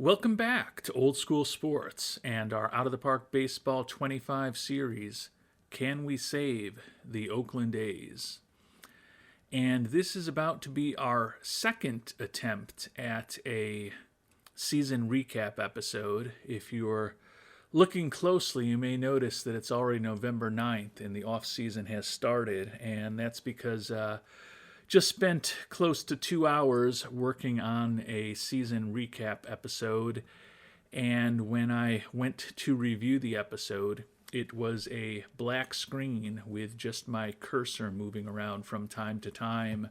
Welcome back to Old School Sports and our Out of the Park Baseball 25 series, Can We Save the Oakland A's? And this is about to be our second attempt at a season recap episode. If you're looking closely, you may notice that it's already November 9th and the off-season has started, and that's because just spent close to 2 hours working on a season recap episode, and when I went to review the episode, it was a black screen with just my cursor moving around from time to time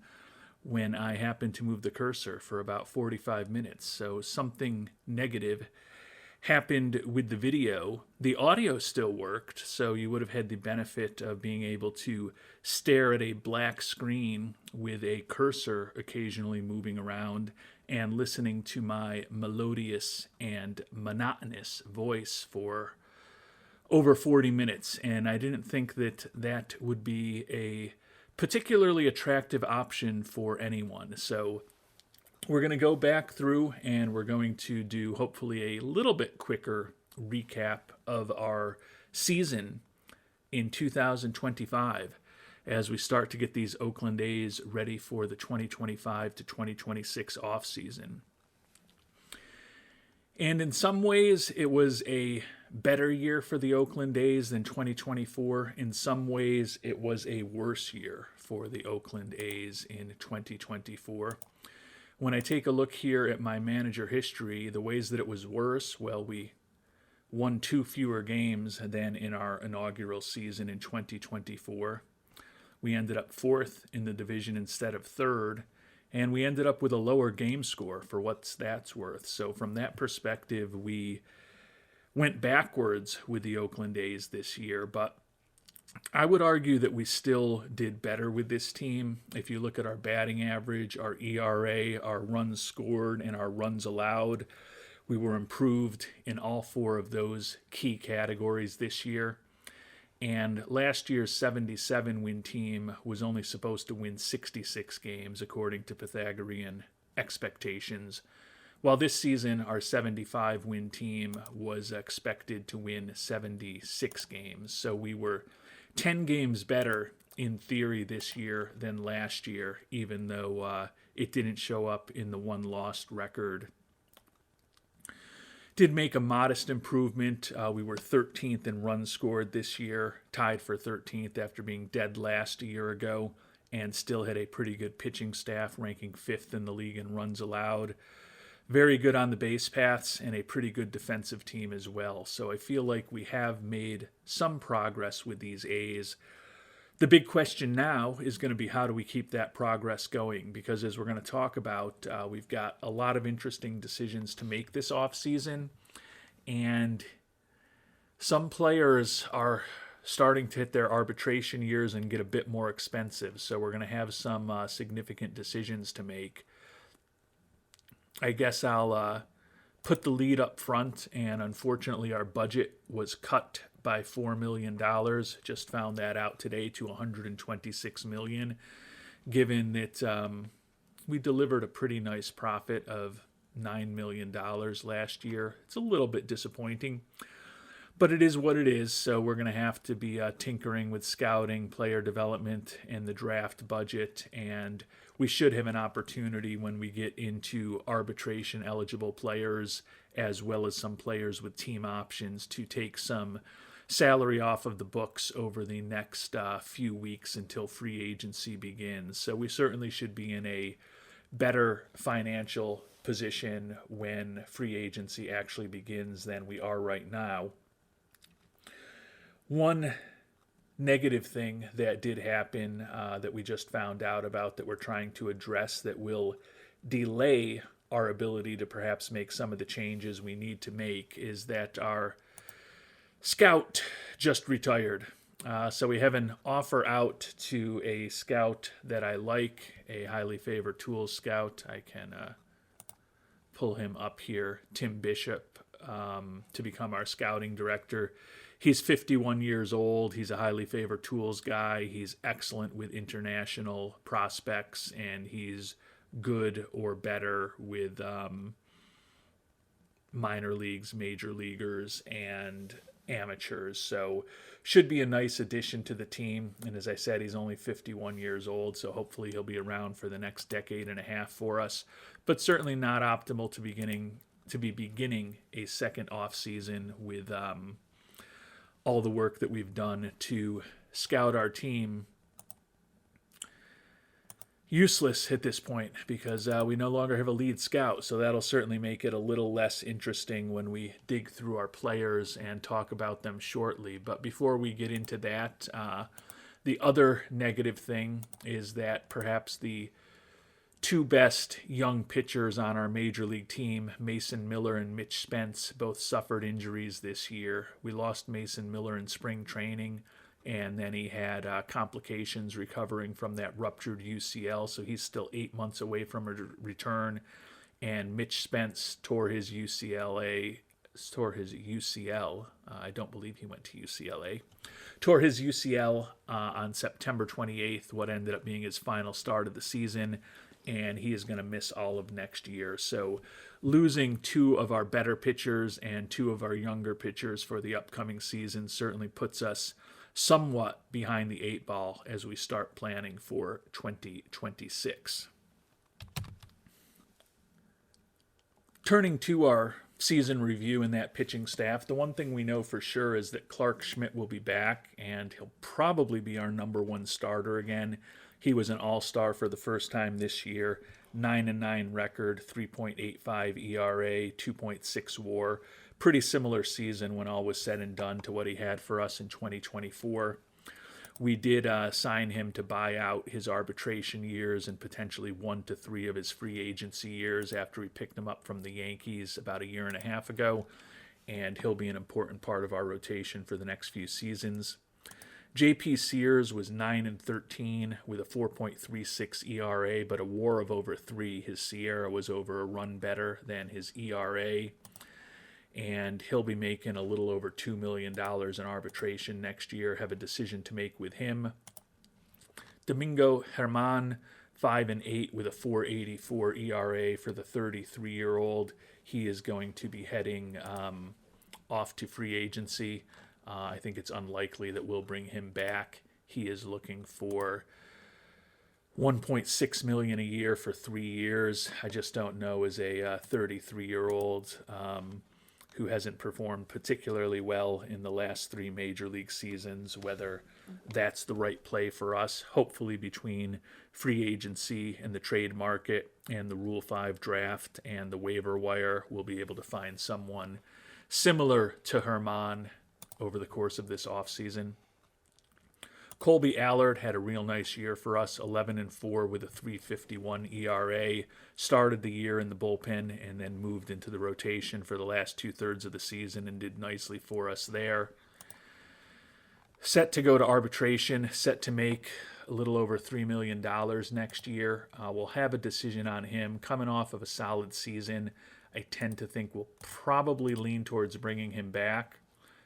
when I happened to move the cursor for about 45 minutes. So something negative happened with the video. The audio still worked, so you would have had the benefit of being able to stare at a black screen with a cursor occasionally moving around and listening to my melodious and monotonous voice for over 40 minutes. And I didn't think that that would be a particularly attractive option for anyone. So we're going to go back through and we're going to do hopefully a little bit quicker recap of our season in 2025 as we start to get these Oakland A's ready for the 2025 to 2026 offseason. And in some ways, it was a better year for the Oakland A's than 2024. In some ways, it was a worse year for the Oakland A's in 2024. When I take a look here at my manager history, the ways that it was worse, well, we won 2 fewer games than in our inaugural season in 2024. We ended up 4th in the division instead of 3rd, and we ended up with a lower game score for what that's worth. So from that perspective, we went backwards with the Oakland A's this year, but I would argue that we still did better with this team. If you look at our batting average, our ERA, our runs scored, and our runs allowed, we were improved in all 4 of those key categories this year. And last year's 77-win team was only supposed to win 66 games, according to Pythagorean expectations, while this season our 75-win team was expected to win 76 games. So we were 10 games better in theory this year than last year, even though it didn't show up in the one lost record. Did make a modest improvement. We were 13th in runs scored this year, tied for 13th after being dead last a year ago, and still had a pretty good pitching staff, ranking 5th in the league in runs allowed. Very good on the base paths and a pretty good defensive team as well. So I feel like we have made some progress with these A's. The big question now is going to be how do we keep that progress going? Because as we're going to talk about, we've got a lot of interesting decisions to make this offseason. And some players are starting to hit their arbitration years and get a bit more expensive. So we're going to have some significant decisions to make. I guess I'll put the lead up front, and unfortunately our budget was cut by $4 million. Just found that out today to $126 million, given that we delivered a pretty nice profit of $9 million last year. It's a little bit disappointing, but it is what it is. So we're going to have to be tinkering with scouting, player development, and the draft budget, and we should have an opportunity when we get into arbitration eligible players as well as some players with team options to take some salary off of the books over the next few weeks until free agency begins. So we certainly should be in a better financial position when free agency actually begins than we are right now. One negative thing that did happen that we just found out about that we're trying to address that will delay our ability to perhaps make some of the changes we need to make is that our scout just retired. So we have an offer out to a scout that I like, a highly favored tools scout. I can pull him up here, Tim Bishop, to become our scouting director. He's 51 years old. He's a highly favored tools guy. He's excellent with international prospects, and he's good or better with minor leagues, major leaguers, and amateurs. So should be a nice addition to the team. And as I said, he's only 51 years old, so hopefully he'll be around for the next decade and a half for us. But certainly not optimal to be beginning a second off season with all the work that we've done to scout our team useless at this point, because we no longer have a lead scout. So that'll certainly make it a little less interesting when we dig through our players and talk about them shortly. But before we get into that, the other negative thing is that perhaps the two best young pitchers on our major league team, Mason Miller and Mitch Spence, both suffered injuries this year. We lost Mason Miller in spring training, and then he had complications recovering from that ruptured UCL, so he's still 8 months away from a return. And Mitch Spence tore his UCL. I don't believe he went to UCLA. Tore his UCL on September 28th, what ended up being his final start of the season, and he is going to miss all of next year. So losing two of our better pitchers and two of our younger pitchers for the upcoming season certainly puts us somewhat behind the eight ball as we start planning for 2026. Turning to our season review and that pitching staff, the one thing we know for sure is that Clark Schmidt will be back, and he'll probably be our number one starter again. He was an all-star for the first time this year, 9-9 record, 3.85 ERA, 2.6 WAR. Pretty similar season when all was said and done to what he had for us in 2024. We did sign him to buy out his arbitration years and potentially 1 to 3 of his free agency years after we picked him up from the Yankees about a year and a half ago, and he'll be an important part of our rotation for the next few seasons. J.P. Sears was 9-13 with a 4.36 ERA, but a WAR of over 3. His SIERA was over a run better than his ERA, and he'll be making a little over $2 million in arbitration next year. Have a decision to make with him. Domingo Germán, 5-8 with a 4.84 ERA for the 33-year-old. He is going to be heading off to free agency. I think it's unlikely that we'll bring him back. He is looking for $1.6 million a year for 3 years. I just don't know, as a 33-year-old who hasn't performed particularly well in the last 3 major league seasons, whether that's the right play for us. Hopefully between free agency and the trade market and the Rule 5 draft and the waiver wire, we'll be able to find someone similar to Germán over the course of this offseason. Colby Allard had a real nice year for us, 11-4 with a 3.51 ERA. Started the year in the bullpen and then moved into the rotation for the last 2/3 of the season and did nicely for us there. Set to go to arbitration, set to make a little over $3 million next year. We'll have a decision on him coming off of a solid season. I tend to think we'll probably lean towards bringing him back,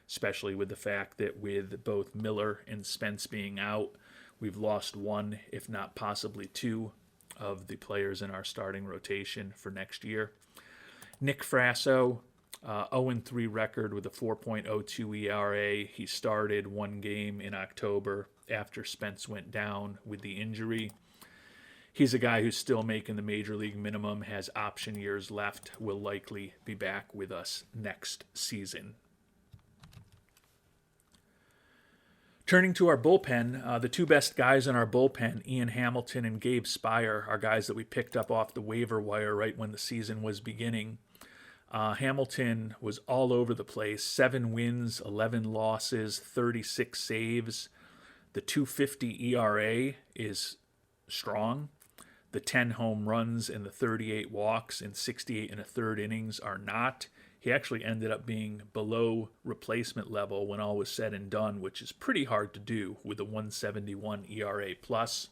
especially with the fact that with both Miller and Spence being out, we've lost one, if not possibly 2, of the players in our starting rotation for next year. Nick Frasso, 0-3 record with a 4.02 ERA. He started 1 game in October after Spence went down with the injury. He's a guy who's still making the major league minimum, has option years left, will likely be back with us next season. Turning to our bullpen, the 2 best guys in our bullpen, Ian Hamilton and Gabe Spire, are guys that we picked up off the waiver wire right when the season was beginning. Hamilton was all over the place, 7 wins, 11 losses, 36 saves. The 2.50 ERA is strong. The 10 home runs and the 38 walks in 68 1/3 innings are not. He actually ended up being below replacement level when all was said and done, which is pretty hard to do with a 1.71 ERA plus.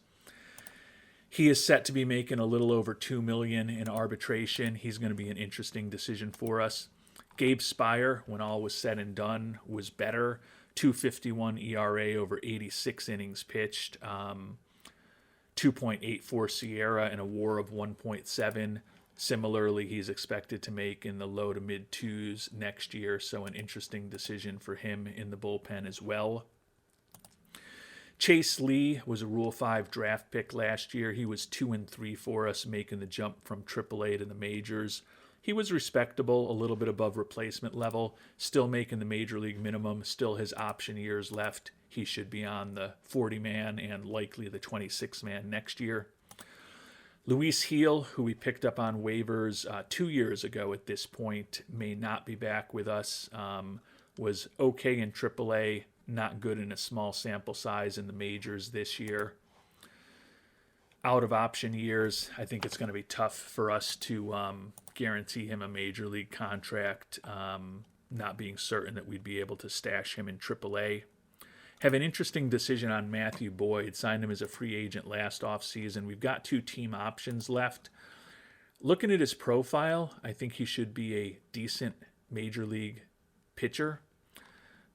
He is set to be making a little over $2 million in arbitration. He's going to be an interesting decision for us. Gabe Spire, when all was said and done, was better. 2.51 ERA over 86 innings pitched. 2.84 SIERA and a WAR of 1.7. Similarly, he's expected to make in the low to mid twos next year, so an interesting decision for him in the bullpen as well. Chase Lee was a Rule 5 draft pick last year. He was 2-3 for us, making the jump from AAA to the majors. He was respectable, a little bit above replacement level, still making the major league minimum, still has option years left. He should be on the 40-man and likely the 26-man next year. Luis Heel, who we picked up on waivers 2 years ago at this point, may not be back with us. Was okay in AAA, not good in a small sample size in the majors this year. Out of option years, I think it's going to be tough for us to guarantee him a major league contract, not being certain that we'd be able to stash him in AAA. Have an interesting decision on Matthew Boyd. Signed him as a free agent last offseason. We've got 2 team options left. Looking at his profile, I think he should be a decent major league pitcher.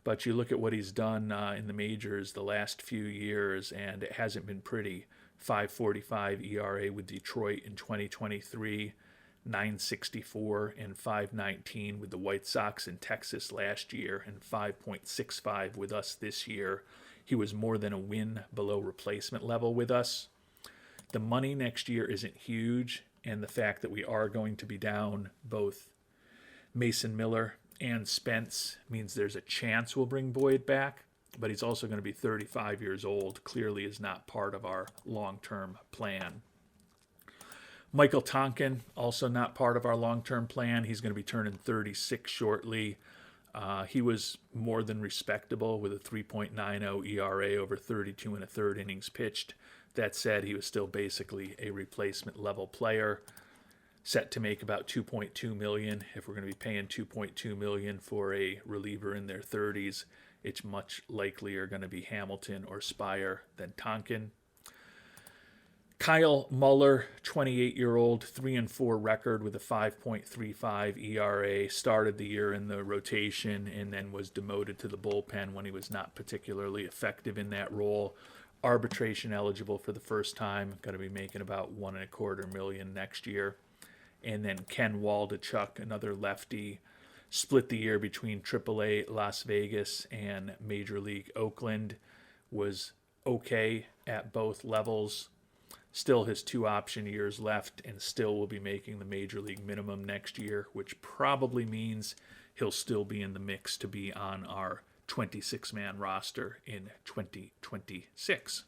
But you look at what he's done in the majors the last few years, and it hasn't been pretty. 5.45 ERA with Detroit in 2023, 9.64 and 5.19 with the White Sox in Texas last year, and 5.65 with us this year. He was more than a win below replacement level with us. The money next year isn't huge, and the fact that we are going to be down both Mason Miller and Spence means there's a chance we'll bring Boyd back, but he's also going to be 35 years old. Clearly is not part of our long-term plan. Michael Tonkin, also not part of our long-term plan. He's going to be turning 36 shortly. He was more than respectable with a 3.90 ERA over 32 and a third innings pitched. That said, he was still basically a replacement level player. Set to make about $2.2 million. If we're going to be paying $2.2 million for a reliever in their 30s, it's much likelier going to be Hamilton or Spire than Tonkin. Kyle Muller, 28-year-old, 3-4 record with a 5.35 ERA, started the year in the rotation and then was demoted to the bullpen when he was not particularly effective in that role. Arbitration eligible for the first time, going to be making about $1.25 million next year. And then Ken Waldachuk, another lefty, split the year between AAA Las Vegas and Major League Oakland, was okay at both levels, still has 2 option years left, and still will be making the Major League minimum next year, which probably means he'll still be in the mix to be on our 26-man roster in 2026.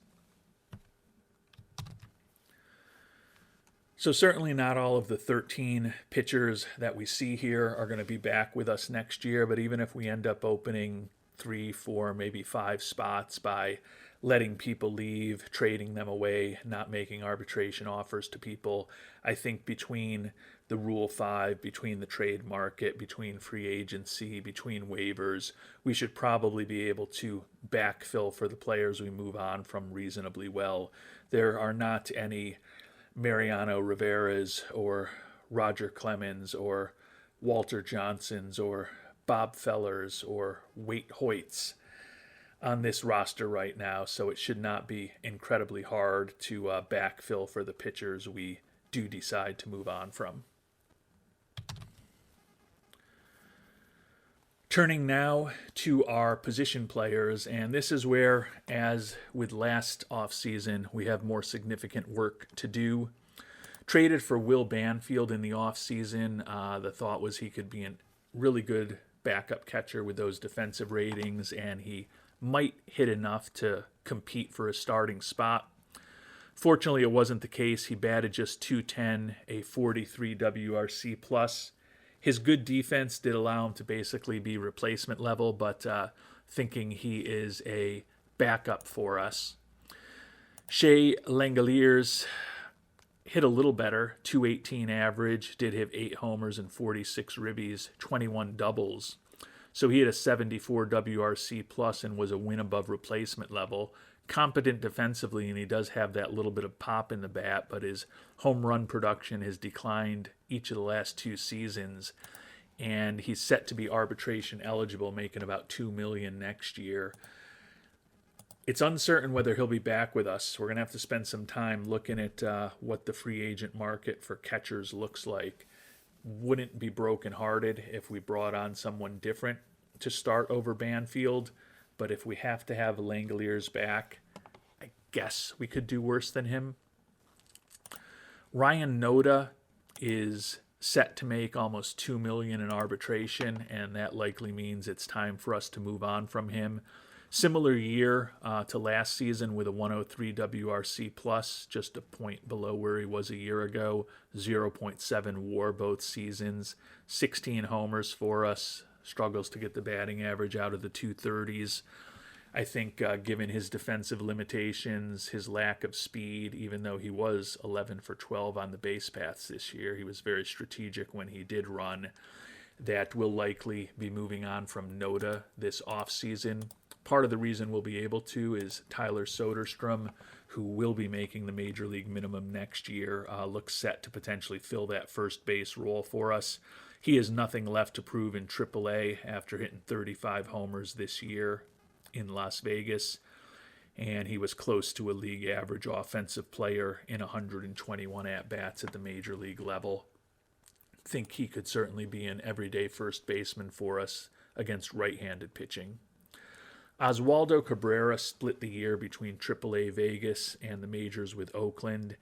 So certainly not all of the 13 pitchers that we see here are going to be back with us next year, but even if we end up opening 3, 4, maybe 5 spots by letting people leave, trading them away, not making arbitration offers to people, I think between the Rule 5, between the trade market, between free agency, between waivers, we should probably be able to backfill for the players we move on from reasonably well. There are not any Mariano Rivera's or Roger Clemens or Walter Johnson's or Bob Fellers or Waite Hoyts on this roster right now, so it should not be incredibly hard to backfill for the pitchers we do decide to move on from. Turning now to our position players, and this is where, as with last offseason, we have more significant work to do. Traded for Will Banfield in the offseason. The thought was he could be a really good backup catcher with those defensive ratings, and he might hit enough to compete for a starting spot. Fortunately, it wasn't the case. He batted just .210, a 43 WRC plus. His good defense did allow him to basically be replacement level, but thinking he is a backup for us. Shea Langeliers hit a little better, .218 average, did have 8 homers and 46 ribbies, 21 doubles. So he had a 74 WRC plus and was a win above replacement level. Competent defensively, and he does have that little bit of pop in the bat, but his home run production has declined each of the last 2 seasons, and he's set to be arbitration eligible, making about $2 million next year. It's uncertain whether he'll be back with us. We're going to have to spend some time looking at what the free agent market for catchers looks like. Wouldn't be brokenhearted if we brought on someone different to start over Banfield, but if we have to have Langoliers back, I guess we could do worse than him. Ryan Noda is set to make almost $2 million in arbitration, and that likely means it's time for us to move on from him. Similar year to last season with a 103 WRC plus, just a point below where he was a year ago. 0.7 WAR both seasons, 16 homers for us. Struggles to get the batting average out of the 230s. I think given his defensive limitations, his lack of speed, even though he was 11 for 12 on the base paths this year, he was very strategic when he did run, that we'll likely be moving on from Noda this offseason. Part of the reason we'll be able to is Tyler Soderstrom, who will be making the major league minimum next year, looks set to potentially fill that first base role for us. He has nothing left to prove in AAA after hitting 35 homers this year in Las Vegas, and he was close to a league average offensive player in 121 at-bats at the major league level. I think he could certainly be an everyday first baseman for us against right-handed pitching. Oswaldo Cabrera split the year between AAA Vegas and the majors with Oakland,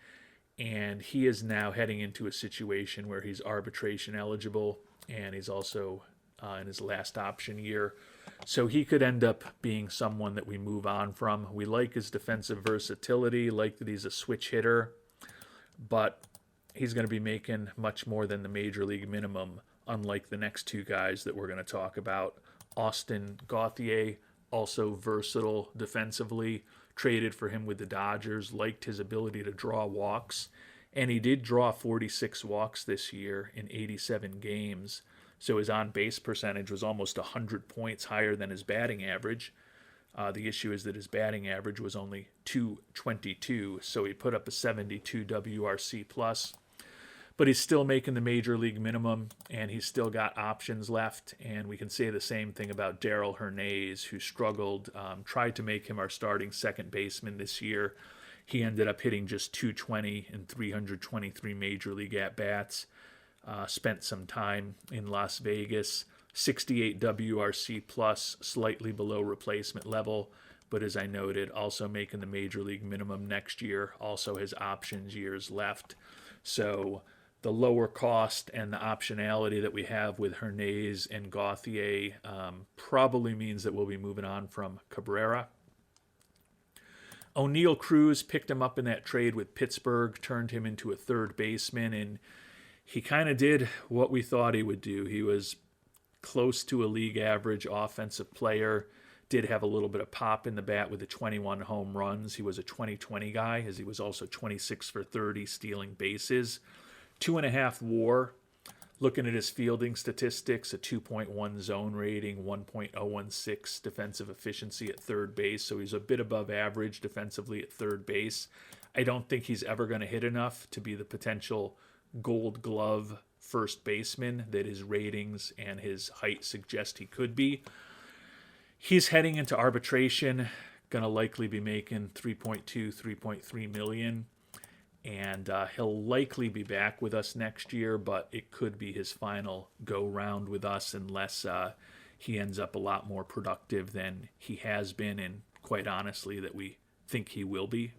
and he is now heading into a situation where he's arbitration eligible, and he's also in his last option year. So he could end up being someone that we move on from. We like his defensive versatility, like that he's a switch hitter, but he's going to be making much more than the major league minimum, unlike the next two guys that we're going to talk about. Austin Gauthier, also versatile defensively, traded for him with the Dodgers, liked his ability to draw walks, and he did draw 46 walks this year in 87 games. So his on-base percentage was almost 100 points higher than his batting average. The issue is that his batting average was only .222, so he put up a 72 WRC plus. But he's still making the major league minimum, and he's still got options left. And we can say the same thing about Darrell Hernandez, who struggled, tried to make him our starting second baseman this year. He ended up hitting just .220 in 323 major league at-bats. Spent some time in Las Vegas, 68 WRC plus, slightly below replacement level, but as I noted, also making the major league minimum next year, also has options years left. So the lower cost and the optionality that we have with Hernandez and Gauthier probably means that we'll be moving on from Cabrera. O'Neal Cruz picked him up in that trade with Pittsburgh, turned him into a third baseman, and he kind of did what we thought he would do. He was close to a league average offensive player, did have a little bit of pop in the bat with the 21 home runs. He was a 20-20 guy, as he was also 26 for 30 stealing bases. 2.5 WAR. Looking at his fielding statistics, a 2.1 zone rating, 1.016 defensive efficiency at third base. So he's a bit above average defensively at third base. I don't think he's ever going to hit enough to be the potential Gold Glove first baseman that his ratings and his height suggest he could be. He's heading into arbitration, going to likely be making $3.2, $3.3 million, and he'll likely be back with us next year, but it could be his final go-round with us unless he ends up a lot more productive than he has been, and quite honestly that we think he will be.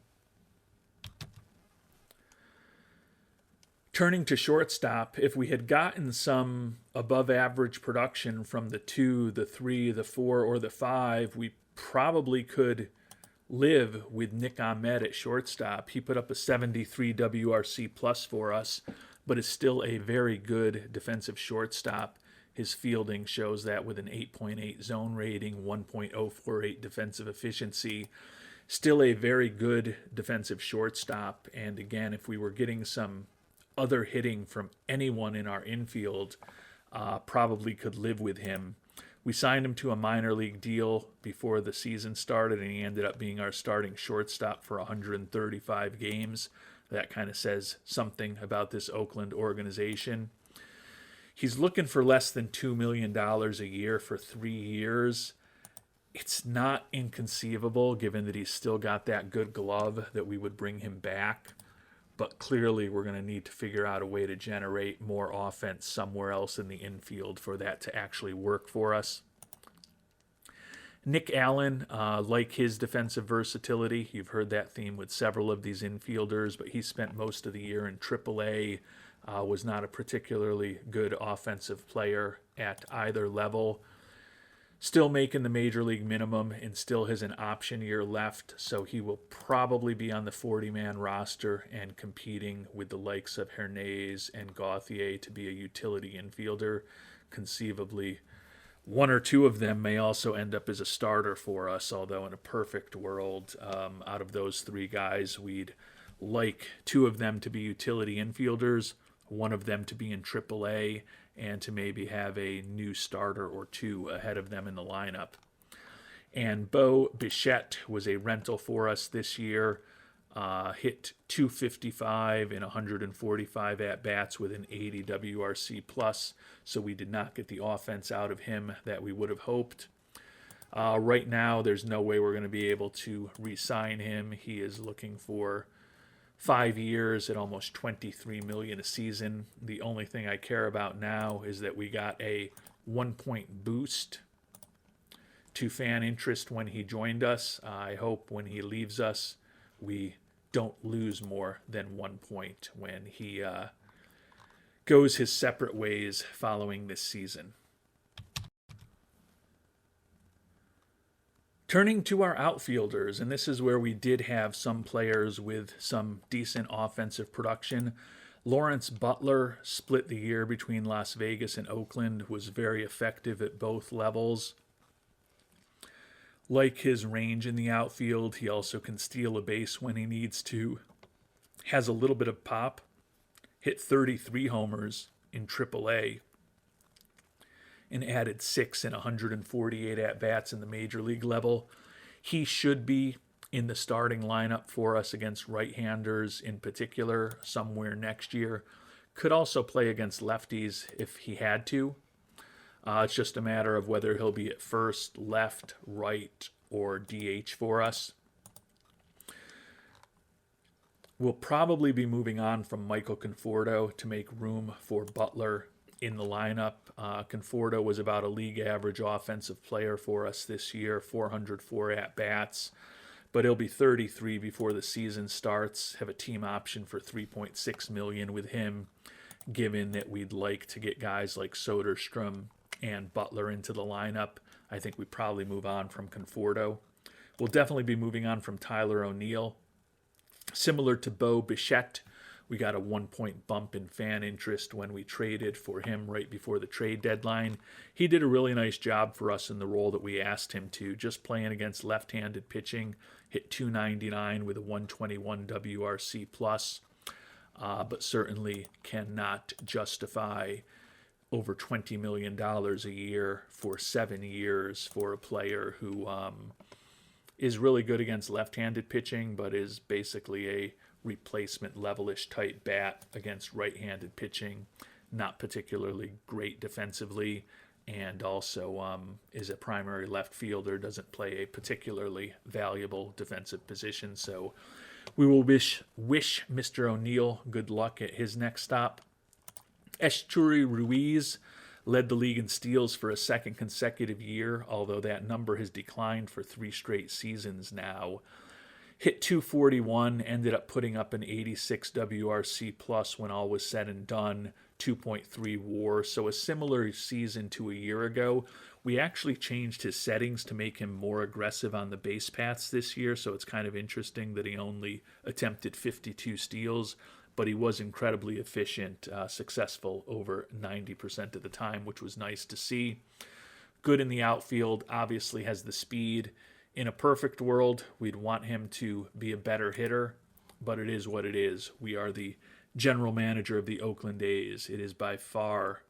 Turning to shortstop, if we had gotten some above-average production from the 2, the 3, the 4, or the 5, we probably could live with Nick Ahmed at shortstop. He put up a 73 WRC plus for us, but is still a very good defensive shortstop. His fielding shows that with an 8.8 zone rating, 1.048 defensive efficiency. Still a very good defensive shortstop. And again, if we were getting some other hitting from anyone in our infield, probably could live with him. We signed him to a minor league deal before the season started, and he ended up being our starting shortstop for 135 games. That kind of says something about this Oakland organization. He's looking for less than $2 million a year for 3 years. It's not inconceivable, given that he's still got that good glove, that we would bring him back. But clearly, we're going to need to figure out a way to generate more offense somewhere else in the infield for that to actually work for us. Nick Allen, like his defensive versatility, you've heard that theme with several of these infielders, but he spent most of the year in AAA, was not a particularly good offensive player at either level. Still making the major league minimum and still has an option year left, so he will probably be on the 40-man roster and competing with the likes of Hernandez and Gauthier to be a utility infielder. Conceivably, one or two of them may also end up as a starter for us, although in a perfect world, out of those three guys, we'd like two of them to be utility infielders, one of them to be in AAA, and to maybe have a new starter or two ahead of them in the lineup. And Bo Bichette was a rental for us this year, hit 255 in 145 at-bats with an 80 WRC plus, so we did not get the offense out of him that we would have hoped. Right now, there's no way we're going to be able to re-sign him. He is looking for 5 years at almost $23 million a season. The only thing I care about now is that we got a 1-point boost to fan interest when he joined us. I hope when he leaves us, we don't lose more than 1 point when he goes his separate ways following this season. Turning to our outfielders, and this is where we did have some players with some decent offensive production. Lawrence Butler split the year between Las Vegas and Oakland, was very effective at both levels. Like his range in the outfield, he also can steal a base when he needs to. Has a little bit of pop. Hit 33 homers in AAA. And added 6 in 148 at-bats in the major league level. He should be in the starting lineup for us against right-handers in particular somewhere next year. Could also play against lefties if he had to. It's just a matter of whether he'll be at first, left, right, or DH for us. We'll probably be moving on from Michael Conforto to make room for Butler in the lineup. Conforto was about a league average offensive player for us this year, 404 at-bats, but he'll be 33 before the season starts. Have a team option for $3.6 million with him, given that we'd like to get guys like Soderstrom and Butler into the lineup. I think we probably move on from Conforto. We'll definitely be moving on from Tyler O'Neill. Similar to Bo Bichette, we got a 1-point bump in fan interest when we traded for him right before the trade deadline. He did a really nice job for us in the role that we asked him to, just playing against left-handed pitching. Hit 299 with a 121 WRC plus, but certainly cannot justify over $20 million a year for 7 years for a player who is really good against left-handed pitching, but is basically a replacement levelish type bat against right-handed pitching. Not particularly great defensively, and also is a primary left fielder, doesn't play a particularly valuable defensive position. So we will wish Mr. O'Neill good luck at his next stop. Estuary Ruiz led the league in steals for a second consecutive year, although that number has declined for 3 straight seasons now. Hit 241, ended up putting up an 86 WRC plus when all was said and done, 2.3 WAR, so a similar season to a year ago. We actually changed his settings to make him more aggressive on the base paths this year, so it's kind of interesting that he only attempted 52 steals, but he was incredibly efficient, successful over 90% of the time, which was nice to see. Good in the outfield, obviously has the speed. In a perfect world, we'd want him to be a better hitter, but it is what it is. We are the general manager of the Oakland A's. It is by far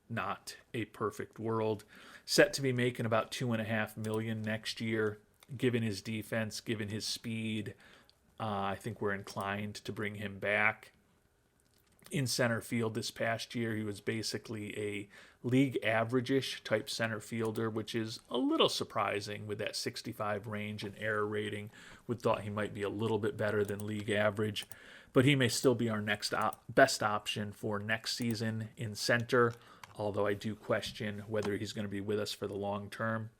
not a perfect world. Set to be making about $2.5 million next year. Given his defense, given his speed, I think we're inclined to bring him back. in center field this past year. He was basically a league average-ish type center fielder, which is a little surprising with that 65 range and error rating. Would thought he might be a little bit better than league average, but he may still be our next best option for next season in center, although I do question whether he's going to be with us for the long term.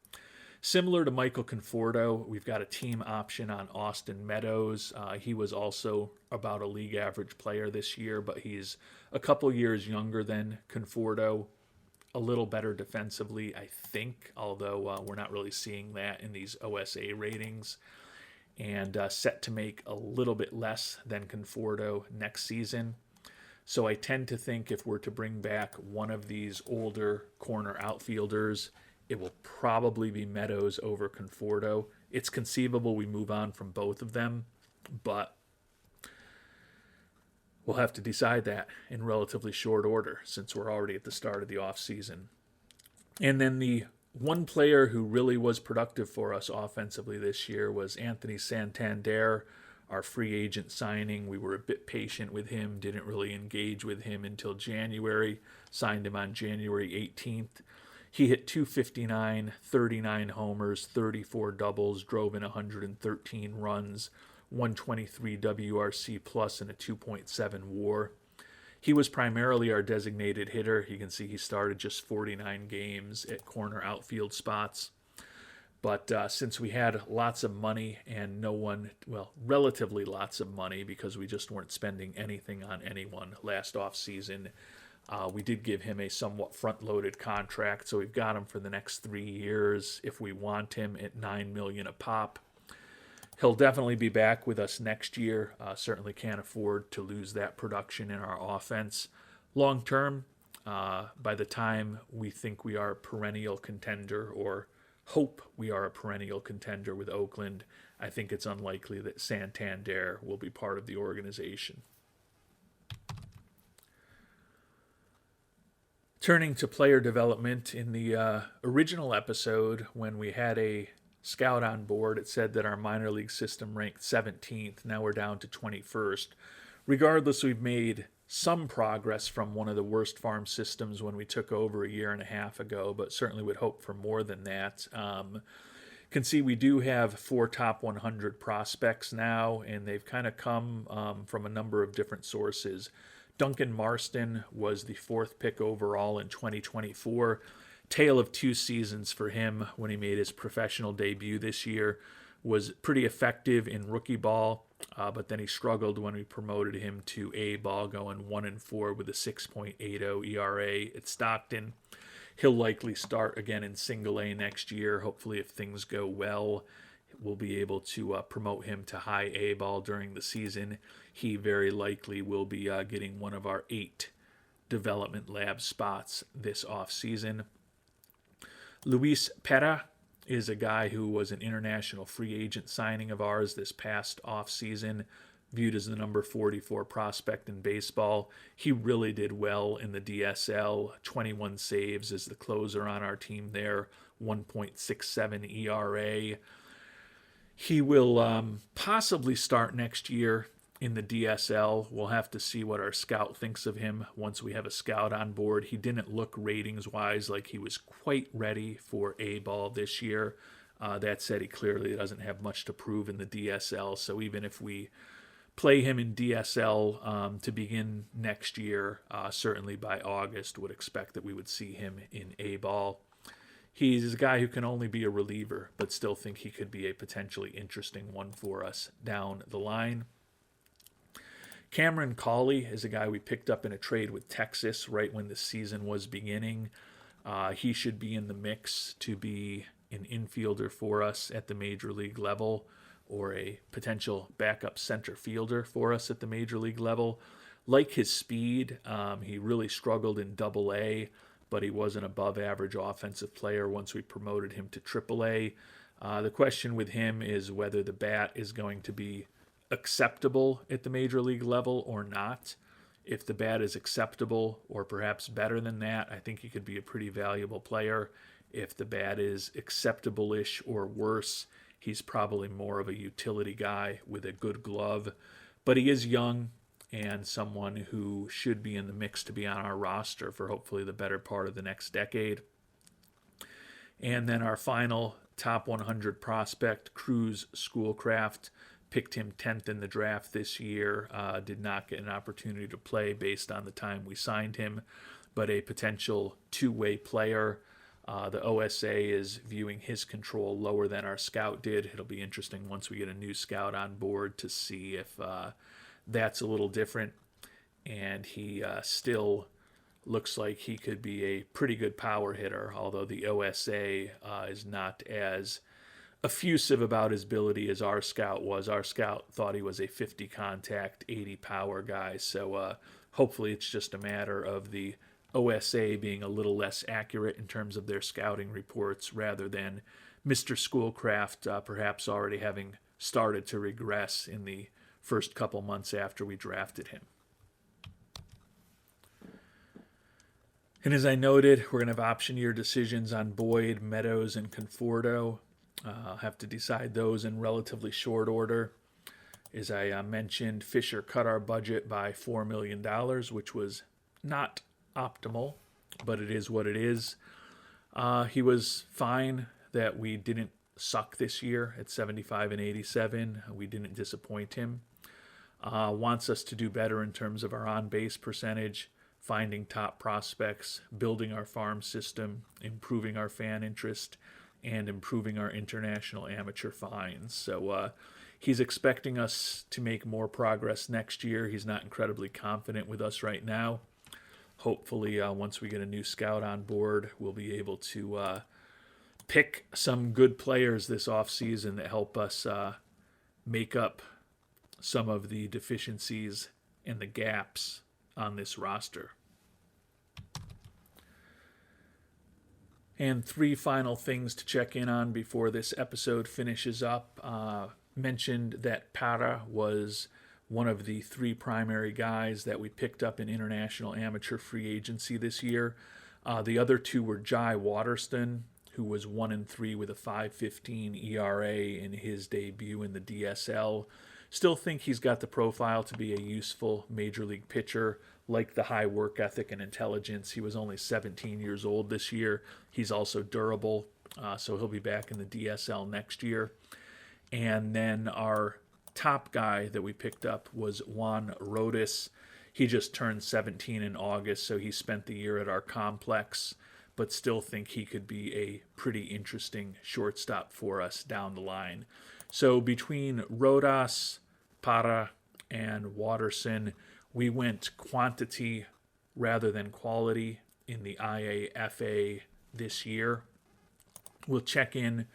Similar to Michael Conforto, we've got a team option on Austin Meadows. He was also about a league average player this year, but he's a couple years younger than Conforto. A little better defensively, I think, although we're not really seeing that in these OSA ratings. And set to make a little bit less than Conforto next season. So I tend to think if we're to bring back one of these older corner outfielders, it will probably be Meadows over Conforto. It's conceivable we move on from both of them, but we'll have to decide that in relatively short order since we're already at the start of the offseason. And then the one player who really was productive for us offensively this year was Anthony Santander, our free agent signing. We were a bit patient with him, didn't really engage with him until January, signed him on January 18th. He hit .259, 39 homers, 34 doubles, drove in 113 runs, 123 WRC plus, and a 2.7 WAR. He was primarily our designated hitter. You can see he started just 49 games at corner outfield spots. But since we had lots of money and relatively lots of money because we just weren't spending anything on anyone last offseason, we did give him a somewhat front-loaded contract, so we've got him for the next 3 years if we want him at $9 million a pop. He'll definitely be back with us next year. Certainly can't afford to lose that production in our offense. Long term, by the time we think we are a perennial contender or hope we are a perennial contender with Oakland, I think it's unlikely that Santander will be part of the organization. Turning to player development, in the original episode, when we had a scout on board, it said that our minor league system ranked 17th. Now we're down to 21st. Regardless, we've made some progress from one of the worst farm systems when we took over a year and a half ago, but certainly would hope for more than that. Can see we do have 4 top 100 prospects now, and they've kind of come from a number of different sources. Duncan Marston was the 4th pick overall in 2024. Tale of 2 seasons for him when he made his professional debut this year. Was pretty effective in rookie ball, but then he struggled when we promoted him to A ball, going 1-4 with a 6.80 ERA at Stockton. He'll likely start again in single A next year. Hopefully, if things go well, we'll be able to promote him to high A ball during the season. He very likely will be getting one of our 8 development lab spots this offseason. Luis Pera is a guy who was an international free agent signing of ours this past offseason, viewed as the number 44 prospect in baseball. He really did well in the DSL, 21 saves as the closer on our team there, 1.67 ERA. He will possibly start next year in the DSL. We'll have to see what our scout thinks of him once we have a scout on board. He didn't look ratings-wise like he was quite ready for A-ball this year. That said, he clearly doesn't have much to prove in the DSL, so even if we play him in DSL to begin next year, certainly by August, would expect that we would see him in A-ball. He's a guy who can only be a reliever, but still think he could be a potentially interesting one for us down the line. Cameron Cawley is a guy we picked up in a trade with Texas right when the season was beginning. He should be in the mix to be an infielder for us at the major league level, or a potential backup center fielder for us at the major league level. Like his speed, he really struggled in Double A, but he was an above-average offensive player once we promoted him to Triple A. The question with him is whether the bat is going to be acceptable at the major league level or not. If the bat is acceptable or perhaps better than that, I think he could be a pretty valuable player. If the bat is acceptable-ish or worse, he's probably more of a utility guy with a good glove. But he is young. and someone who should be in the mix to be on our roster for hopefully the better part of the next decade. And then our final top 100 prospect, Cruz Schoolcraft, picked him 10th in the draft this year. Did not get an opportunity to play based on the time we signed him, but a potential two-way player. The OSA is viewing his control lower than our scout did. It'll be interesting once we get a new scout on board to see if that's a little different. And he still looks like he could be a pretty good power hitter, although the OSA is not as effusive about his ability as our scout was. Our scout thought he was a 50 contact, 80 power guy. So hopefully it's just a matter of the OSA being a little less accurate in terms of their scouting reports rather than Mr. Schoolcraft perhaps already having started to regress in the first couple months after we drafted him. And as I noted, we're going to have option year decisions on Boyd, Meadows, and Conforto. I'll have to decide those in relatively short order. As I mentioned, Fisher cut our budget by $4 million, which was not optimal, but it is what it is. He was fine that we didn't suck this year at 75 and 87. We didn't disappoint him. Wants us to do better in terms of our on-base percentage, finding top prospects, building our farm system, improving our fan interest, and improving our international amateur fines. So he's expecting us to make more progress next year. He's not incredibly confident with us right now. Hopefully, once we get a new scout on board, we'll be able to pick some good players this offseason that help us make up some of the deficiencies and the gaps on this roster. And three final things to check in on before this episode finishes up. Mentioned that Para was one of the three primary guys that we picked up in international amateur free agency this year. The other two were Jai Waterston, who was 1-3 with a 5.15 ERA in his debut in the DSL. Still think he's got the profile to be a useful major league pitcher, like the high work ethic and intelligence. He was only 17 years old this year. He's also durable, so he'll be back in the DSL next year. And then our top guy that we picked up was Juan Rodas. He just turned 17 in August, so he spent the year at our complex, but still think he could be a pretty interesting shortstop for us down the line. So between Rodas, Para, and Watterson, we went quantity rather than quality in the IAFA this year. We'll check in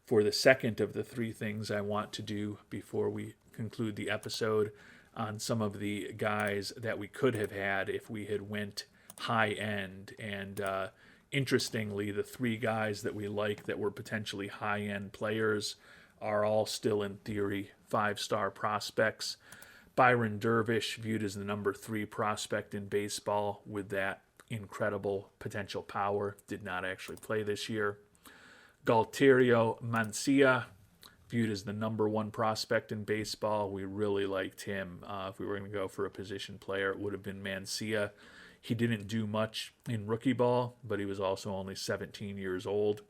for the second of the three things I want to do before we conclude the episode on some of the guys that we could have had if we had went high end. And interestingly, the three guys that we like that were potentially high end players are all still in theory 5-star prospects. Byron Dervish, viewed as the number 3 prospect in baseball with that incredible potential power, did not actually play this year. Galterio Mancia, viewed as the number 1 prospect in baseball. We really liked him. If we were going to go for a position player, it would have been Mancia. He didn't do much in rookie ball, but he was also only 17 years old.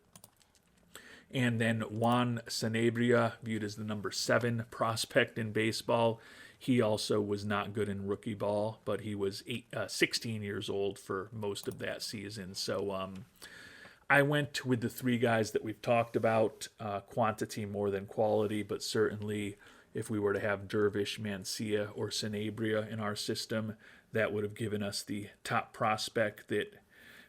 And then Juan Sanabria, viewed as the number 7 prospect in baseball. He also was not good in rookie ball, but he was 16 years old for most of that season. So I went with the three guys that we've talked about, quantity more than quality, but certainly if we were to have Dervish, Mancia, or Sanabria in our system, that would have given us the top prospect that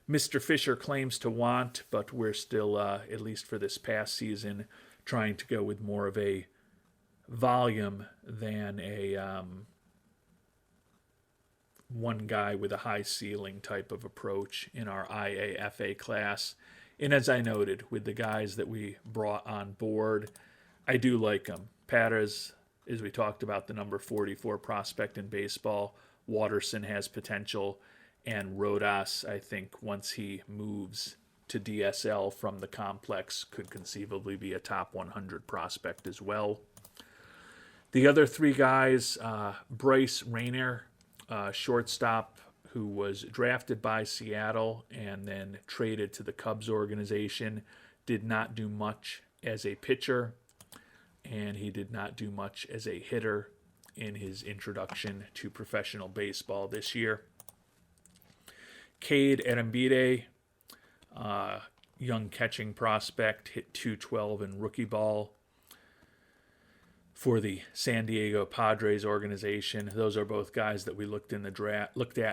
Mr. Fisher claims to want, but we're still, at least for this past season, trying to go with more of a volume than a one guy with a high ceiling type of approach in our IAFA class. And as I noted, with the guys that we brought on board, I do like them. Patter's, as we talked about, the number 44 prospect in baseball. Watterson has potential. And Rodas, I think, once he moves to DSL from the complex, could conceivably be a top 100 prospect as well. The other three guys, Bryce Rayner, shortstop who was drafted by Seattle and then traded to the Cubs organization, did not do much as a pitcher, and he did not do much as a hitter in his introduction to professional baseball this year. Cade Arambide, young catching prospect, hit .212 in rookie ball for the San Diego Padres organization. Those are both guys that we looked at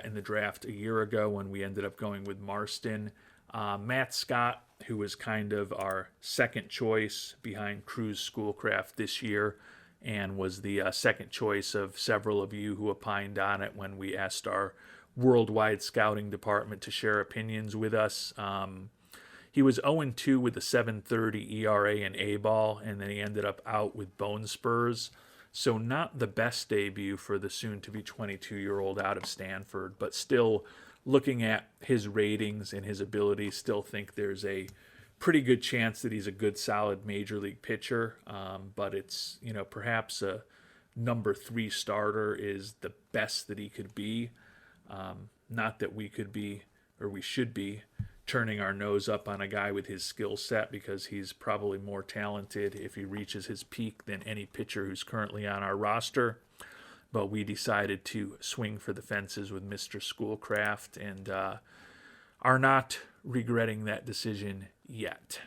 in the draft a year ago when we ended up going with Marston. Matt Scott, who was kind of our second choice behind Cruz Schoolcraft this year, and was the second choice of several of you who opined on it when we asked our worldwide scouting department to share opinions with us. He was 0-2 with a 7.30 ERA in A-ball, and then he ended up out with bone spurs. So not the best debut for the soon-to-be 22-year-old out of Stanford, but still, looking at his ratings and his ability, still think there's a pretty good chance that he's a good, solid major league pitcher. But it's, perhaps a number 3 starter is the best that he could be. Not that we could be, or we should be, turning our nose up on a guy with his skill set, because he's probably more talented if he reaches his peak than any pitcher who's currently on our roster. But we decided to swing for the fences with Mr. Schoolcraft and are not regretting that decision yet.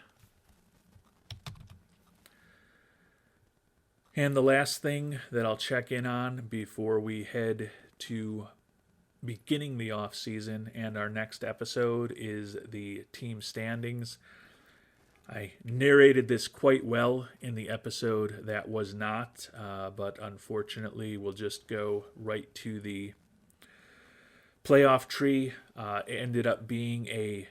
And the last thing that I'll check in on before we head to beginning the off season and our next episode is the team standings. I narrated this quite well in the episode that was not, but unfortunately we'll just go right to the playoff tree. It ended up being a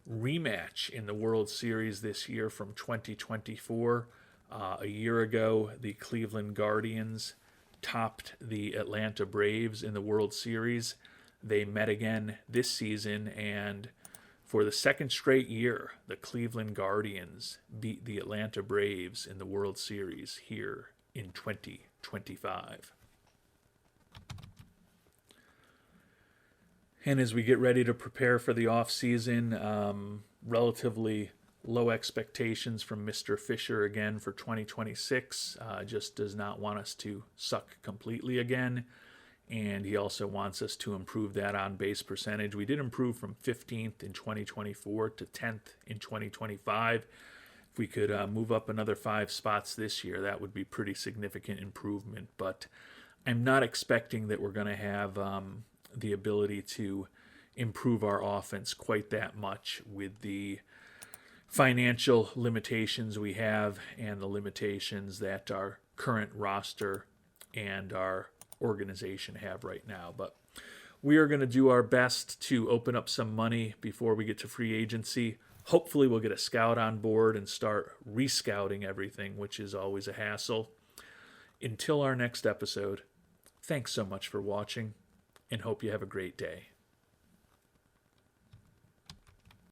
rematch in the World Series this year from 2024. A year ago, the Cleveland Guardians topped the Atlanta Braves in the World Series. They met again this season, and for the second straight year, the Cleveland Guardians beat the Atlanta Braves in the World Series here in 2025. And as we get ready to prepare for the offseason, relatively low expectations from Mr. Fisher again for 2026. Just does not want us to suck completely again. And he also wants us to improve that on-base percentage. We did improve from 15th in 2024 to 10th in 2025. If we could move up another 5 spots this year, that would be pretty significant improvement. But I'm not expecting that we're going to have the ability to improve our offense quite that much with the financial limitations we have and the limitations that our current roster and our organization have right now. But we are going to do our best to open up some money before we get to free agency. Hopefully we'll get a scout on board and start re-scouting everything, which is always a hassle. Until our next episode, thanks so much for watching and hope you have a great day.